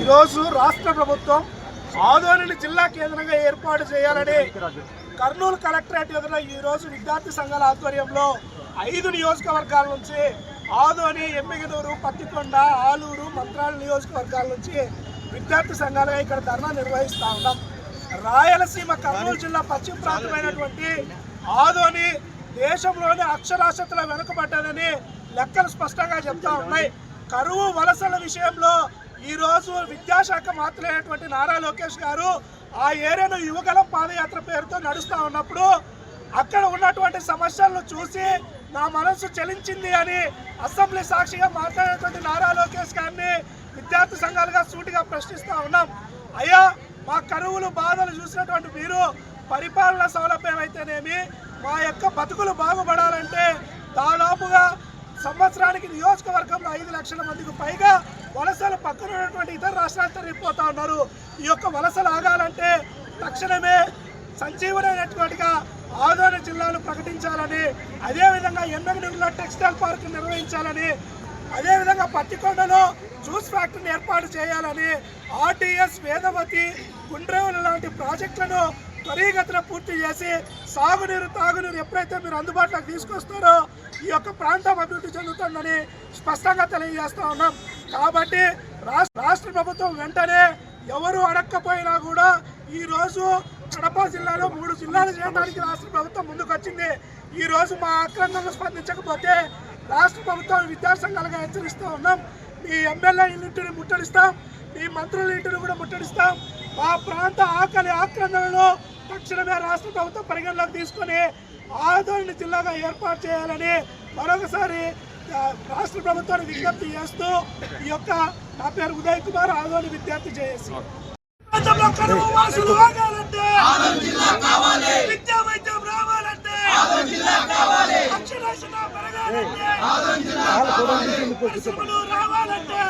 ఈరోజు రాష్ట్ర ప్రభుత్వం ఆదోనిని జిల్లా కేంద్రంగా ఏర్పాటు చేయాలని కర్నూలు కలెక్టరేట్ ఎదుట ఈరోజు విద్యార్థి సంఘాల ఆధ్వర్యంలో 5 నియోజకవర్గాల నుంచి ఆదోని, ఎమ్మిగనూరు, పత్తికొండ, ఆలూరు, మంత్రాల నియోజకవర్గాల నుంచి విద్యార్థి సంఘాలుగా ఇక్కడ ధర్నా నిర్వహిస్తూ ఉన్నాం. రాయలసీమ కర్నూలు జిల్లా పశ్చిమ ప్రాంతమైనటువంటి ఆదోని దేశంలోనే అక్షరాస్యతలో వెనుకబడ్డానని లెక్కలు స్పష్టంగా చెప్తా ఉన్నాయి. కరువు వలసల విషయంలో ఈరోజు విద్యాశాఖ మంత్రులైనటువంటి నారా లోకేష్ గారు ఆ ఏరియాను యువగలం పాదయాత్ర పేరుతో నడుస్తూ ఉన్నప్పుడు అక్కడ ఉన్నటువంటి సమస్యలను చూసి నా మనసు చలించింది అని అసెంబ్లీ సాక్షిగా మాట్లాడేటువంటి నారా లోకేష్ గారిని విద్యార్థి సంఘాలుగా సూటిగా ప్రశ్నిస్తూ ఉన్నాం. అయ్యా, మా కరువులు బాధలు చూసినటువంటి మీరు పరిపాలన సౌలభ్యం అయితేనేమి, మా యొక్క బతుకులు బాగుపడాలంటే దాదాపుగా సంవత్సరానికి నియోజకవర్గంలో 5 లక్షల మందికి పైగా వలసలు పక్కన ఉన్నటువంటి ఇతర రాష్ట్రాలతో వెళ్ళిపోతా ఉన్నారు. ఈ యొక్క వలసలు ఆగాలంటే తక్షణమే సంజీవనైనటువంటిగా ఆదోని జిల్లాను ప్రకటించాలని, అదేవిధంగా ఎమ్మిగనూరులో టెక్స్టైల్ పార్క్ నిర్వహించాలని, అదేవిధంగా పత్తికొండలో జ్యూస్ ఫ్యాక్టరీని ఏర్పాటు చేయాలని, ఆర్టీఎస్, వేదవతి, గుండ్రేవుల లాంటి ప్రాజెక్టులను త్వరితగతిన పూర్తి చేసి సాగునీరు, తాగునీరు ఎప్పుడైతే మీరు అందుబాటులోకి తీసుకొస్తారో ఈ యొక్క ప్రాంతం అభివృద్ధి చెందుతుందని స్పష్టంగా తెలియజేస్తూ ఉన్నాం. కాబట్టి రాష్ట్ర ప్రభుత్వం వెంటనే ఎవరు అడగకపోయినా కూడా ఈరోజు కడప జిల్లాలో 3 జిల్లాలు చేయడానికి రాష్ట్ర ప్రభుత్వం ముందుకు వచ్చింది. ఈరోజు మా ఆక్రందనలు స్పందించకపోతే రాష్ట్ర ప్రభుత్వం విద్యార్థి సంఘాలుగా హెచ్చరిస్తూ ఉన్నాం. మీ ఎమ్మెల్యే ఇంటిని ముట్టడిస్తాం, మీ మంత్రుల ఇంటిని కూడా ముట్టడిస్తాం. మా ప్రాంత ఆకలి ఆక్రందనలో తక్షణమే రాష్ట్ర ప్రభుత్వం పరిగణలోకి తీసుకొని ఆదోని జిల్లాగా ఏర్పాటు చేయాలని మరొకసారి రాష్ట్ర ప్రభుత్వాన్ని విజ్ఞప్తి చేస్తూ ఈ యొక్క నా పేరు ఉదయ్ కుమార్, ఆదోని విద్యార్థి జేఏసీ. విద్యా వైద్యం రావాలంటే రావాలంటే